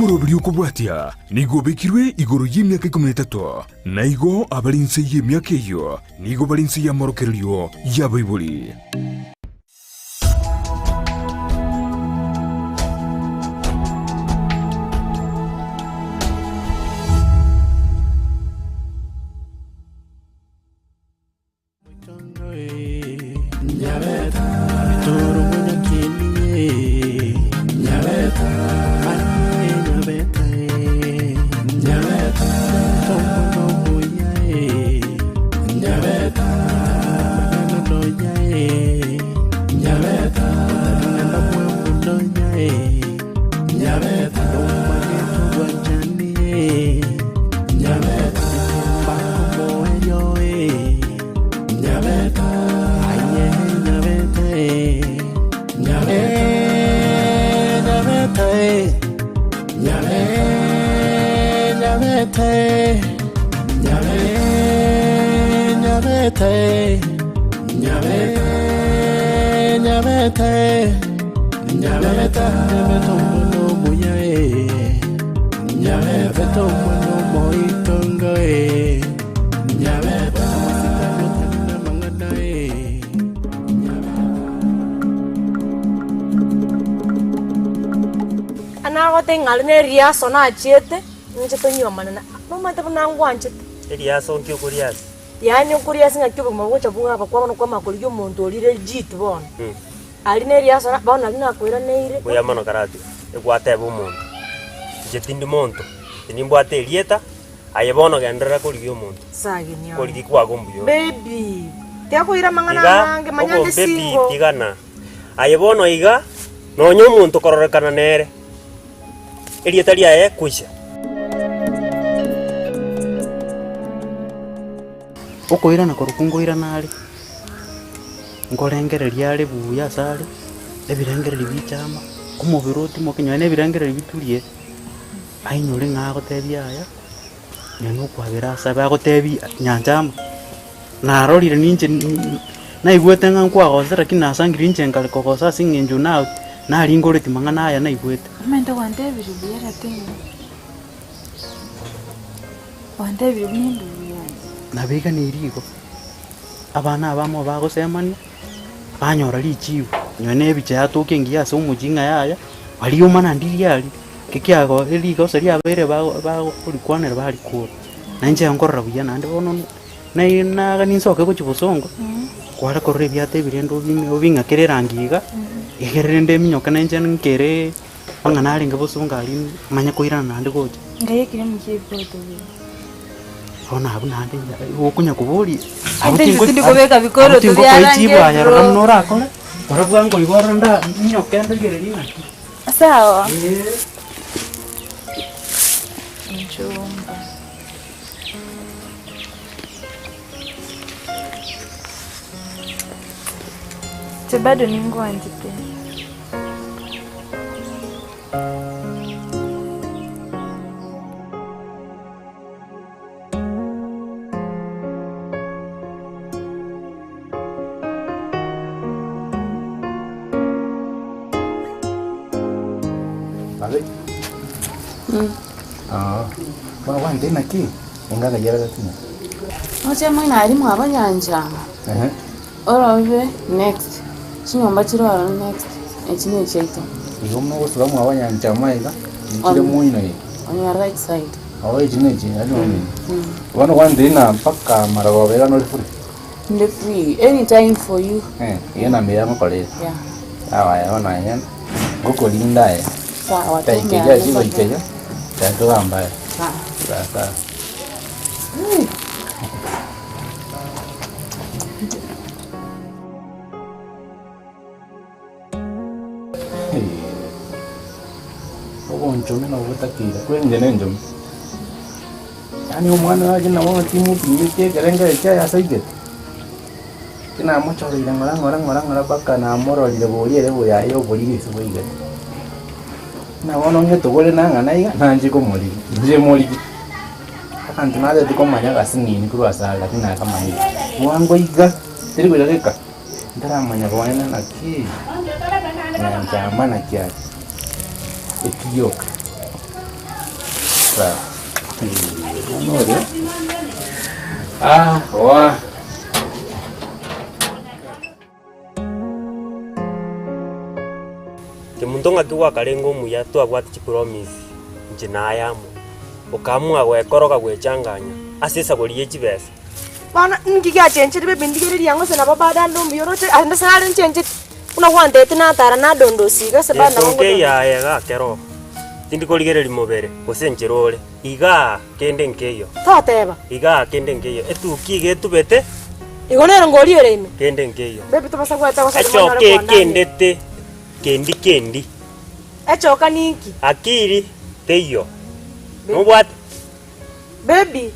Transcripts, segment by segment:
omurobiri okobwatia nigo bekirwe igoro y'emyaka 13 na igo abalinse y'emyaka eyo nigo balinse y'amorokererio y'abaibuli. Ngalne riaso na achete nchete nywa manana mama tabanangu anchete riaso nkyo kurias yani kurias ngakyo magocha buga bakwa kwa makuri yo muntu olire jitu bona aline riaso na bona lina kwira neire oya mano karati egwate bu muntu jetindi muntu nimbwate rieta aye bono gendera kuri yo muntu sage nyo kuri kwa gombuyo baby tyakwira mangana nange manyande singo tigana aye bono iga nonyo muntu kororekana nere erieta liaye kuisha okoira na korukungoira nali ngorengereria ali buya sali ebirengereri bichama kumubiroti mokinywa ne ebirengereri bitulie ainyore ngago tebia aya nyano kwabira saba gotebi nyanjama narorire ninje na igwete ngankwa gozera kinasangiri nje ngale kogosa singenju na nari ngoreti mangana aya na igwete amenda wandebiri biyera tengo wandebiri bindu nabega nirigo abana abamo bagosemania banyora lichiwe nyone bicha yatoke ngiya so mujinga yaya waliyo mana ndiri yali kikiago eligo seria bere ba kulikwanera bali ko nanje ngorra buya nande bono na ganinsoke ku chibusongo kwara korre byate birendo binga kererangiga igerende minyoka nanje nkere bangana ali ngabusunga ali manya koirana nande goje ngaye kire mukipoto ona abu nande okunya kubuli abutingo kobeka bikoro to byarange ya ramnora akole baravuga ngo igoranda minyoka ende gererina sawa Njomba. Bado ni ngwanji pe. Balik. Bawa ndena ki engaga yara tina. Oche mwana ali mwaba nyanja. Orobe next. Chinyomba chiro next. Echine cheto. Iyo mno usura mwaba nyanja maiga. Chire muino ye. On your right side. Awe chine chine ali oni. Wano ndena paka maragobe ga no free. The free anytime for you. Yena me yango kole. Yeah. Awa ya ona yan. Goko linda ye. Sawa. Taikeja chigo ikeja. Tato amba. Sawa. Njome na ubutakira kwenge nenjome yani umwana waje na wona timu pimike gerenga cya yasaige kina muchorira ngora baka na mororire buriere buya yo burire sibuige na wona ngeto gole nanga naiga nanje ko muri nje muri akantu nade tukomanya gasinini kurwasala kina kamanya wango iga tiri gwireka ndaramanya bwana naki na jamana kiasi ekiyoka Sasa. Oa. Kimuntonga kiwa karengo muya tu agwati chipromise njina yamu ukamua gwekoroga gwechanganya asesa goliye chibesa bana ngiga chenche be bindigiri yango se na baba dando mbiyorote anda sare chenche una kwante tina tara na dondo siga se bana ngo ke ya ga kero tindi koligere limobere kosencherole iga kende nkeyo tateba iga kende nkeyo etu kige tubete igonero ngoli ereme kende nkeyo bebe to basa kwata basa echo ke kendete kendi echo kaniki akiri teyo mubwat baby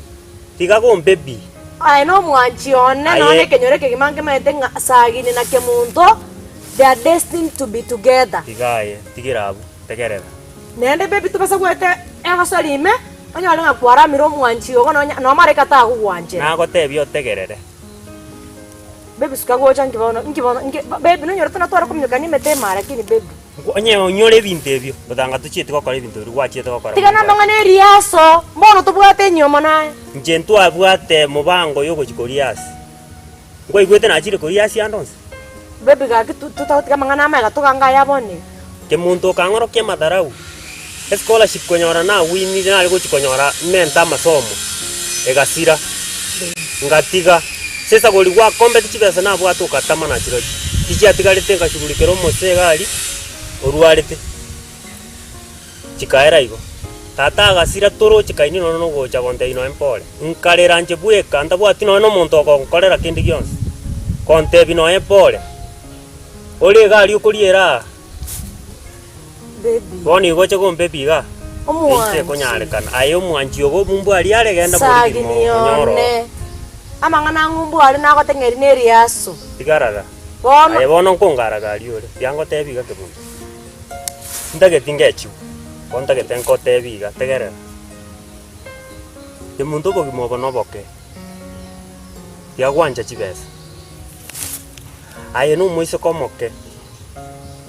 tiga go baby ai no mwanchi one no ne kenyore ke gimange mete sagini na kemunto they are destined to be together tigaye tigirabu tegerera nende baby to basa kwata ega salime onyale ngakwara miro mwanchi ogo no mare kata kugwanje nago tebyo tegerere baby sikagocha ngibona baby no nyorota na twara kumyoka ni mete mara kini baby onye onyore bintu ebyo batanga tuchite gukora ibintu biri gwachite gukora tiga namangane riaso mbono tubwate nyoma naye njentu abwate mubango yogo chikoriasi ngo igwete na chire koriasi andonse baby ga tutautika mangana mega tuganga yabone ke muntu kangoro ke madarau scholarship konyora na wini na algo chikonyora menta masomo egasira ngatiga sesa goli gwa compete chibesa na bwate ukatama na chiro kichi atigarite ngashughulikero mosegari oruarite chikaera igo tata agasira toro chikaini no gocha bonte ino empole nkarera nje bweka ndabwati no muntu okonkorera kindi gyonse konte bino empole oli gari ukuriera baby boni gocha gombe biga omwanchi konyarekana ayo mwanchi ogo mumbu ali aregenda bodi nyoro amangana ngumbu ali na gotengeri ne riaso tigaraga bono ayo bono nkongaraga ali ole yango tebiga kebundu ndage tingechu konta getenko tebiga tegerera demuntu bogi mobo noboke yagwanja chibesa aye no moise komoke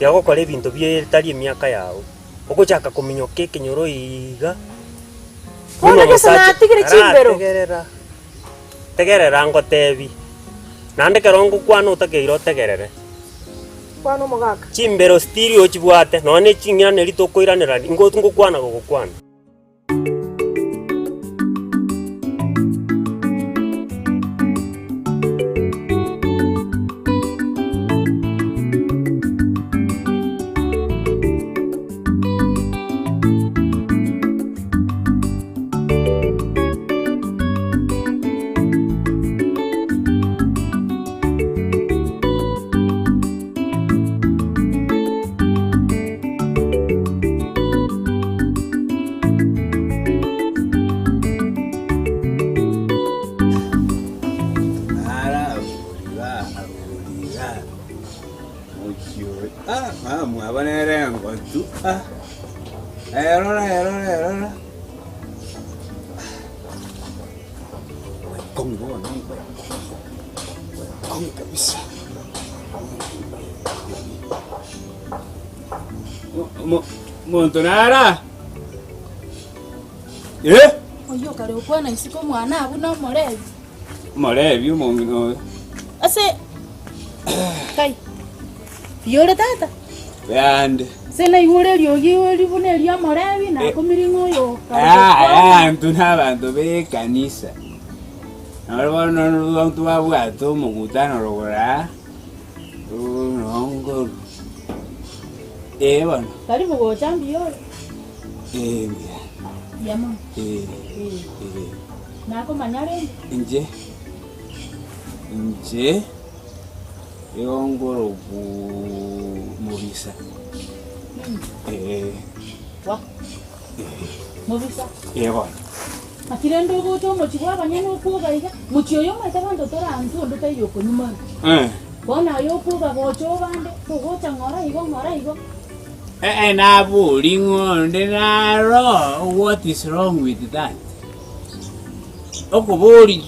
yago kore bintu byetari emyaka yawo okochaka kominyoke kenyoro iga bono kesana tigire chimbero tegerera ngo tebi nande kerongo kwano utakeiro tegerere kwano mogaka chimbero stereo chibwate none chingira nerito koiranira ngo kwana gukwana Erora. Kong kabisa. Montonara. Oyo kare ukwana isiko mwana abu no morebi. Morebi mongino. Ase kai. Yore tata. Bande. Sena yore lyogi bune lya morebi na kumiringo yo. Ntuna abantu be kanisa. Ahora no vamos a jugar todo mongutano lograr. Nongo. Bueno. Karibu go chambi yore. Yama. Nako manyare. Nje. Yongoro mubisa. Wa. Mubisa. Bueno. Akirendo go to mochwa banyano kuga iga. Muchio yo mata bando tora antu ndo tayo ko nyuma. Bona yo kuga go cho bande. Go changora igo. Na bulingo ndenaro. What is wrong with that? Okobori.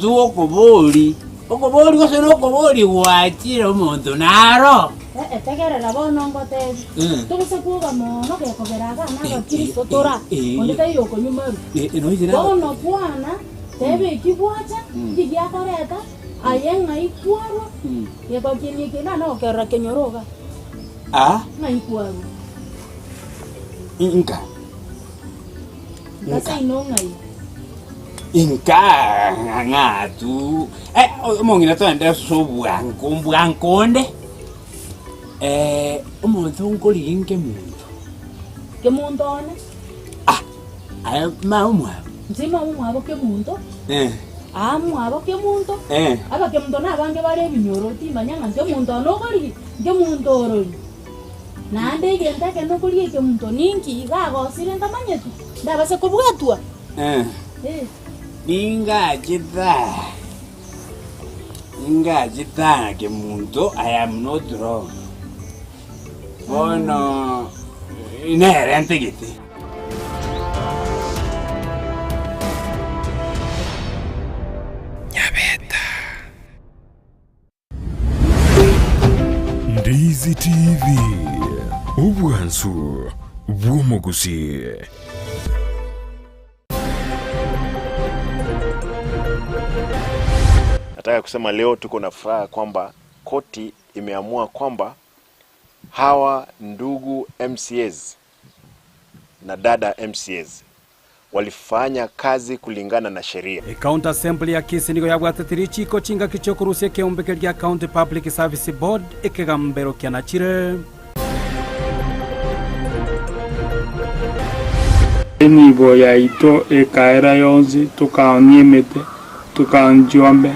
okobori gose nokobori gwachire omonto naro tegerera bono ngotebi tugusepuga mono gekogeraga n'abakristo tora ondete yoko nyumaru bono kwana tebe ikibwacha tigiakoreta ayenga ikwaro yekokinie kina no kerra kenyoroga na ikwaro inka ngase inongai inka ngatu omongina twende sobwankonde umuntu nkoliinke muntu kemuntu one maumwabo nzima umwabo kemuntu mwabo kemuntu aba kemuntu nabange bari ebinyoro timanyanga nkemuntu anokori nkemuntu orori nande igentake nokori kemuntu ninki gagosire ntamanyetu ndabase kubwatua ingajita kemuntu I am not wrong bono inerente giti Ndizi TV obwansu bw'omugusi. Nataka kusema leo tuko na furaha kwamba koti imeamua kwamba hawa ndugu MCAs na dada MCAs walifanya kazi kulingana na sheria. County Assembly ya Kisii nigo yabwatetiri chiko chinga kichokurusia keombeke rya County Public Service Board ekegambero kyanachire nibo yaito ekaera yonzi tukanyemete tukanjombe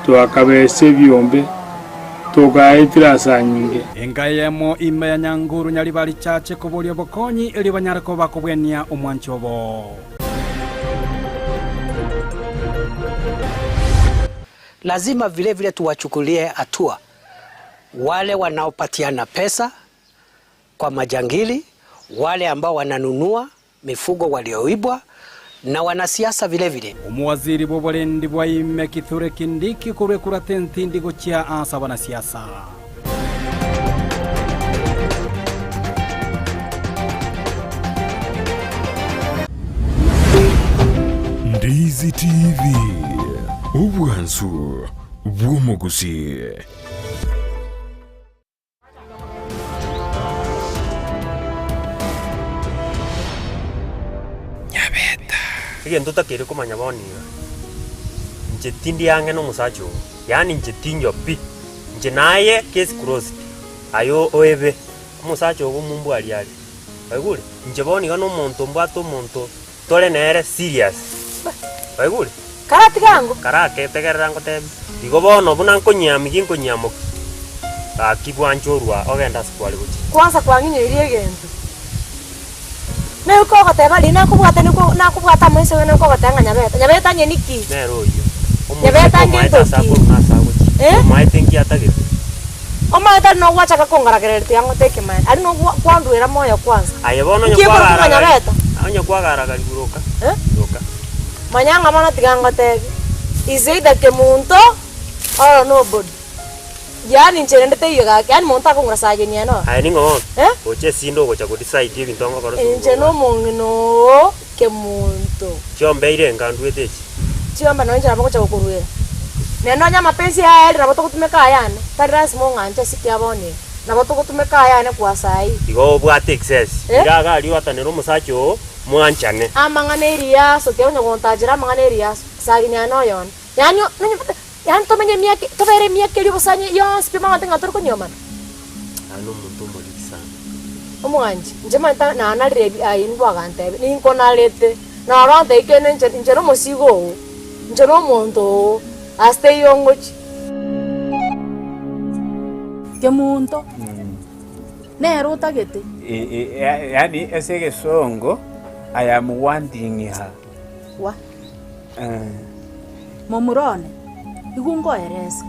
twakabese byombe tugaitira sanyinge engayemo ime ya Nyanguru nyali bali chache kubolia bokonyi ili banyarako bakobwenia omwanchobo. Lazima vile vile tuwachukulie hatua wale wanaopatiana pesa kwa majangili, wale ambao wananunua mifugo walioibwa na wanasiasa vile vile. Umuwaziri bobolendi bwa ime Kithure Kindiki kurekura tentindi gochia asa wanasiasa. Ndizi TV obwansu bw'omugusi. Kigento takire kumanya boniga nje tindi yange no musacho yani nje tinyo pi nje naye case closed ayo oebe musacho gumumbu ali bagule nje boniga no muntu mbwato muntu tole nere serious bagule karati gango karake tegerera ngotebi igo bono buna nkonyami ginkonyamo akibwanchorwa ogenda skwali guchi kwanza kwanginyirie gento na uko gateba lina kubwata niko nakubwata mwese wena uko gatanga nyabeta nyeniki nero yo nyabeta ngento mai tenki atagire omaeta no wacha kakongaragerete yango teke man ari no kwandwira moyo kwanza ayebono nyokwagara nyabeta onyo kwagara galiguruka ruka manyanga mana tiganga teke izeida ke muntu or nobody yani ncherendete yoga yani muntu akongarasaje ni ano ai ningo oche sindo gocha ko decide ibintu ngo koro nje no mungino ke muntu chombe ire ngandwete chiomba no njira bagocha gokurwira neno nya mapenzi haya ndi naboto kutumeka yani taras mo nganje sikyabone naboto kutumeka yani kwa sai igo bwate excess iraga ali watanero musacho mwanchane amanganeria so ke onyo kontajira amanganeria saginya no yon yani yani to menye miake to vere miake libo sanye yo spima matenga toro konyoma ano muntu molisa omwanje nje manta na analire ayindwa kante ni nkona lete na rande ikene nje no mosigo nje no muntu aste yongochi kemuntu nero tagete yani ese songo I am wanting her wa momurone igungo eresa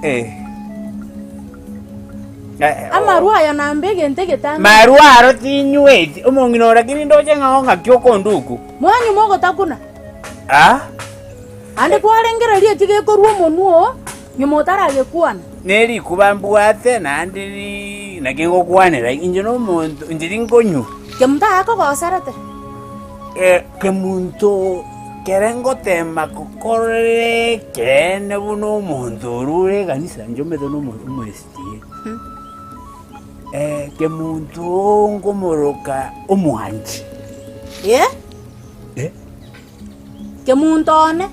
amarua ya nambege ntegetanga maruaro tinyweti omonginora kinindoje ng'onga kyoko nduku mwanyu mogo takuna ande kwarengera rie tige korwo monuo Nyumotara gekuana. Neri kubambuate nandi nakengo kwanera inje no muntu njiri ngonyu. Kemunta ako gosarate. Kemuntu kerengo tema kokore kene buno muntu rure kanisa njombe no muntu mwestie. Kemuntu ngomoroka omwanji. Kemuntone.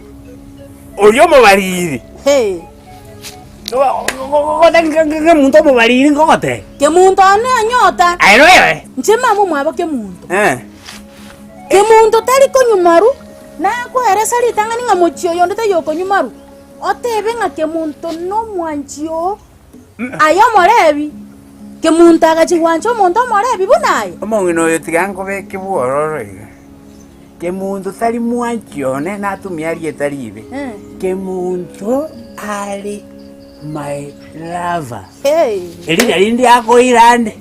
Oyo mubariri. Hey. Kemuntu mubariri ngote. Kemuntone anyota. Ayo yewe. Nchema mu mwabo kemuntu. Kemuntu tali konyumaru na ko eresa litangani nga mochio yonde yoko nyumaru. Otebe nga kemuntu no mwanjio. Ayo morebi. Kemuntu agachiwancho muntu morebi bunaye. Omongino yotigango beke buororo. Kemuntu tali mwanjio ne natumia rietaribe. Kemuntu ali my lover. Hey. Elina lindi yako irande.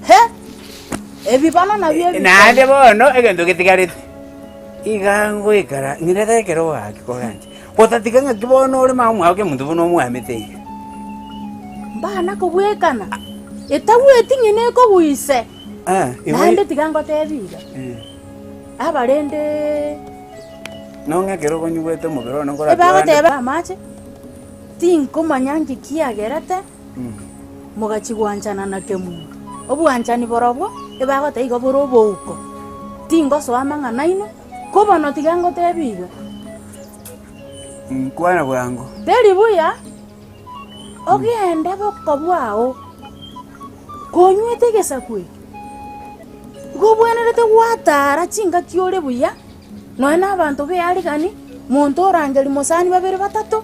Ebibana na bye. Nande bono egendo ketigarete. Igango ikara ngirete kero wake koranje. Kotatikanga kibono ore mamu ake muntu bono muamete. Bana ko bwekana. Etabu etingine ko buise. Nande tigango tebiga. Abarende. Nonga kero konyubete mubero nongora. Eba teba mache. Tinko manyangi kiagerete. Mugachigwanchana na kemuntu. Obuanchani borobwo eba goteigo borobo uko. Tingo so amangana ino kobono tigango tebiga. Kwana bwango. Teri buya. Ogende bokobwao. Konywete gesakwe. Gobwenerete watara chinga kiore buya. Noena abantu be aligani muntu orangeli musani babere batatu.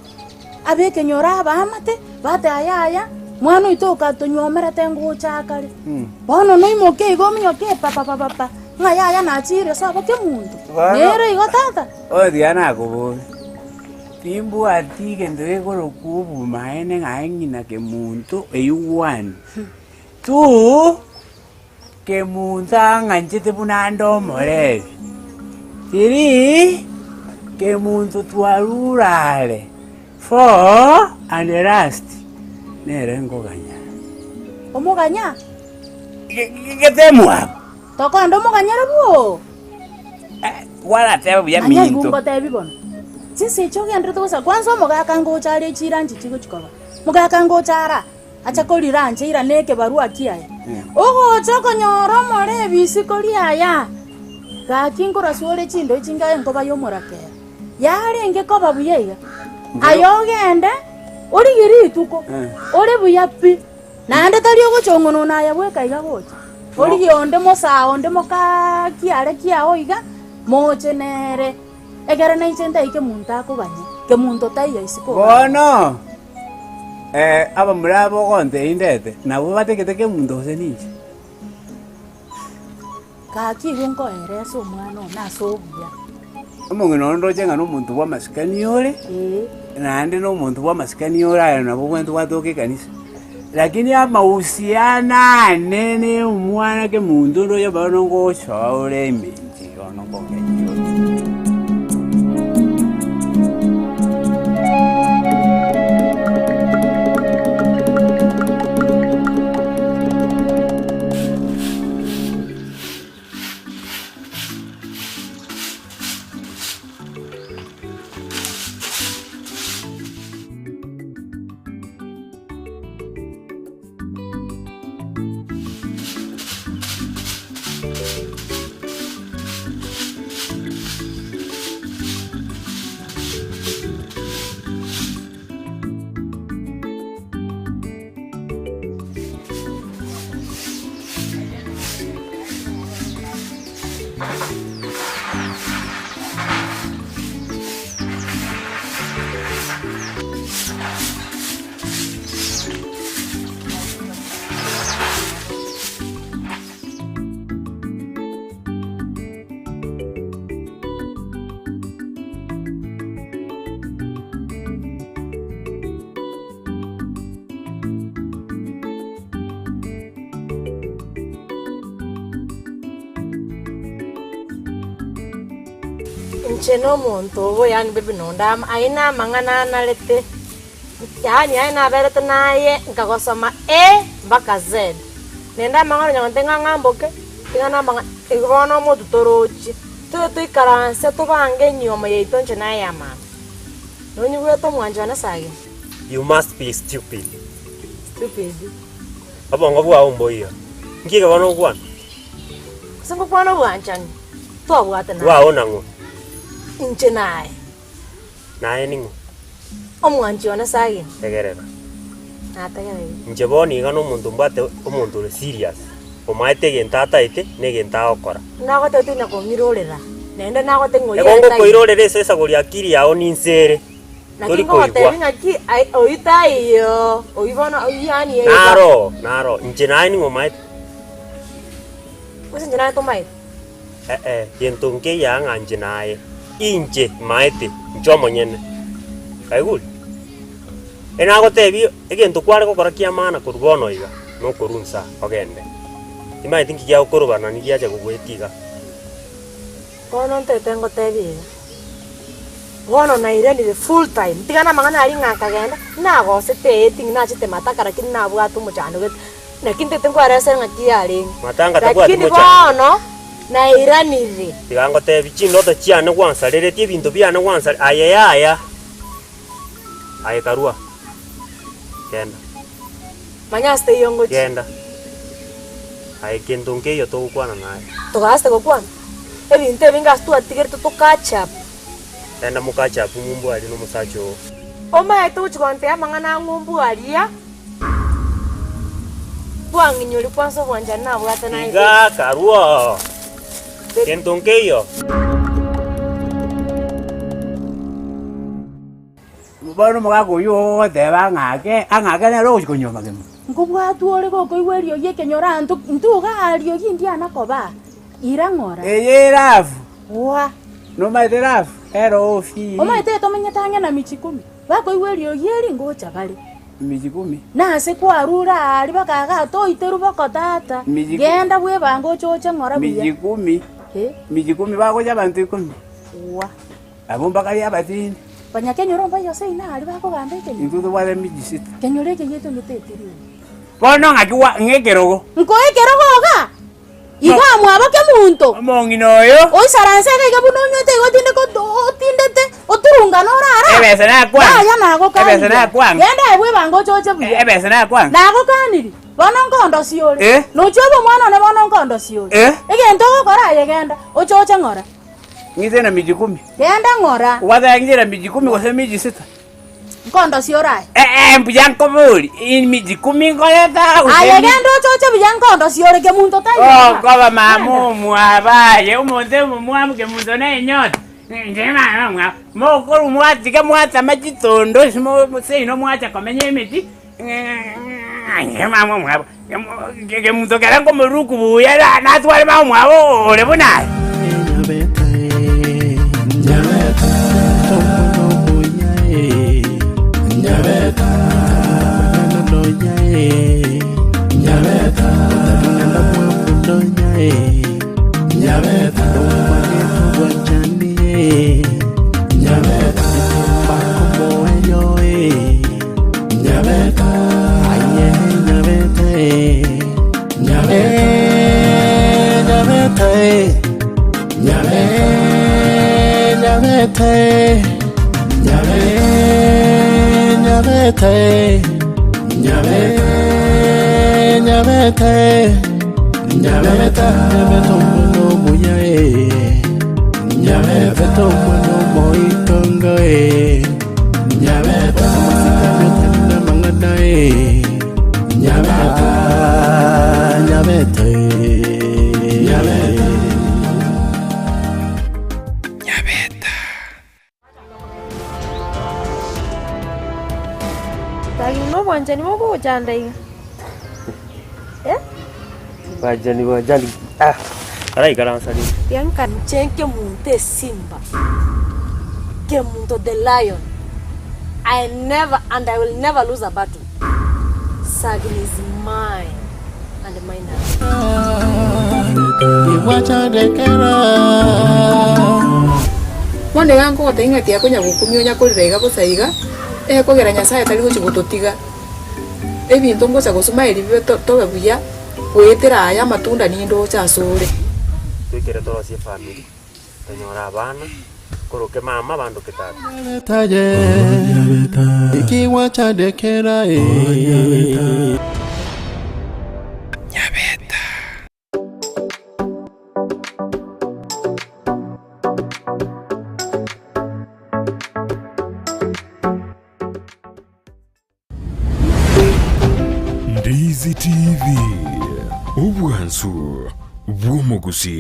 Abeke nyora abamate batayaya. Mwana itoka tonyomera tengo chakale. Bono no imoke igomnyoke papa. Ngaya na chire sabo ke muntu. Nere igotata. Diana gobo. Timbu atige ndwe gorokubu maene ngaengina ke muntu eyuwan. Tu ke munta nganjete bunando more. Tiri ke muntu twarurale. For and the rest. Nere ngoganya. Omoganya? Getemwa. Toko ndo moganyara buo. Wala tebe ya minto. Anya gumbo tebi bon. Sisi choge andreto sa kwanza moga kango chare chiranji chiko chikoba. Moga kango chara. Acha koli ranje ira neke barua kiaye. Ogo choko nyoro more bisikoli aya. Ga kingora suole chindo chinga enkoba yomorake. Yare nge koba buyega. Ayogende ori giri tuko. Ori buyapi. Nande tali ogo chongono na ya bweka iga gocha. Ori yonde mosa onde moka kiare kiao iga moche nere. Egara na ichenda ike munta ko banye. Ke munto tai isiko. Bono. Aba mrabo konte indete. Na bubate ke munto seninje. Ka ki gonko ereso mwana na so buya. Omongino ndo jenga no muntu wa maskani yore. Nande no muntu wa maskani yore na bugwentu watoke kanisa. Lakini amahusiana nene umwana ke muntu ndo yabano ngo chaure minji ono konge. Ncheno monto bo yani bebe nondam aina mangana na lete Yani aina vere tunaye nkagosoma A mpaka Z. Nenda mangano nyonte ngamboke. Tingana manga igono mo tutorochi. Tu ikaranse tubange nyoma yeitonje na yama. Nonyi weto mwanjana sage. You must be stupid. Stupid. Abongo bwa umboya. Ngiga bano kwan. Kusengo kwana wanchani. To bwata na. Wa ona ngo. Inche nae. Nae ningo. Omwanji ona sage. Tegerera. Ategerera. Nje boni gano muntu mbate omuntu le serious. Omaete gentata ite ne genta okora. Nago te tina komirorera. Nenda nago te ngoya. Egongo koirorere sesa goli akiri yao ninsere. Tori koigwa. Ngaki oita iyo. Oibona oyani e. Naro. Nje nae ningo maete. Wese nje nae to maete. Yentonke ya nganje nae. Inje maete. Njomo nyene. Kaigul. Enago tebi egento kware kokora kiamana kurugono iga. No korunsa ogende. Ima itinki kia ukorobana ni kia kugwetiga. Kono ntetengo tebi. Wono na ireni the full time. Tigana mangana ari ngaka genda. Na go sete eting na chite matakara kin na bua tu mujano get. Na kinte tengo arese ngaki ari. Matanga tabua tu mujano. Kono na irani ri. Tigango tebi chindo to chiana kwanza lere tie bintu biana kwanza aya. Aye karua. Kenda. Manyaste yongo. Kenda. Aye kentonke yo to kwana nae. Togaste go kwana. Ebi inte vengas tu atiger to kacha. Enda mukacha pumumbu ali no musacho. Oma eto chikonte amangana ngumbu alia. Buang nyuri kwanso bwanja na bwata na iga karua. Kentonke yo. Bono mugago yo te bangake ne lo chikonyoma kemo. Ngobwa tuore go koiwerio ye kenyora ntu gario gindia nakoba. Irangora. Rafu. Wa. No maite rafu. Ero fi. O maite to menyatanga na michikumi. Bakoiwerio yeri ngocha bali. Michikumi. Na se kwarura ali bakaga to iteru bakotata. Genda bwe bango chocha ngora buya. Michikumi. Michikumi bago jabantu 10. Wa. Abomba kali abatini. Panya kenyoro mba yose ina ali bako gambe kenyo. Intudo wale mijisita. Kenyore yeto metetiri. Bono ngakiwa ngekerogo. Nkoekerogo ga. Iga mwabake muntu. Mongino yo. Oi saranse ga bunonyote gotinde ko tindete oturunga norara. Ebese na kwa. Ya nago ka. Ebese na kwa. Yenda ebwe bango choche buya. Ebese na kwa. Nago kaniri. Bono nkondo siole. No chobo mwana ne bono nkondo siole. Egento gokora yegenda. Ochoche ngora. Ngite na mijikumi. Genda ngora. Wada ngire mijikumi kwa mijisita. Nkondo siorai. Mpujanko buri. In mijikumi ngoleta. Ayegendo choche bujanko ndo siole ke muntu tai. Koba mamu mwabaye umonde mumwamu ke muntu na nyota. Njema mwa. Mokoro mwati ke mwata majitondo simo musino mwata komenye emiti. Njema mwa. Ke muntu karango muruku buya na twale mwabo ole bunaye. Wanjani moko ujandai. Wajani. Arai karansa ni. Yang kan chenke munte simba. Ke munto the lion. I never and I will never lose a battle. Sagin is mine and mine. Iwacha dekera. Mwande yangu watenga tia kunya gukumio nya kulirega busaiga. ekogera nyasaye tari gochi gototiga ebinto ngocha gosoma bibe tobe buya gwetera aya matunda nindo chasore twikire torosie family tenyora abana koroke mama bandu kitatu ikiwa chadekera Nyabeta. Ndizi TV, ubwansu bw'omuguzi.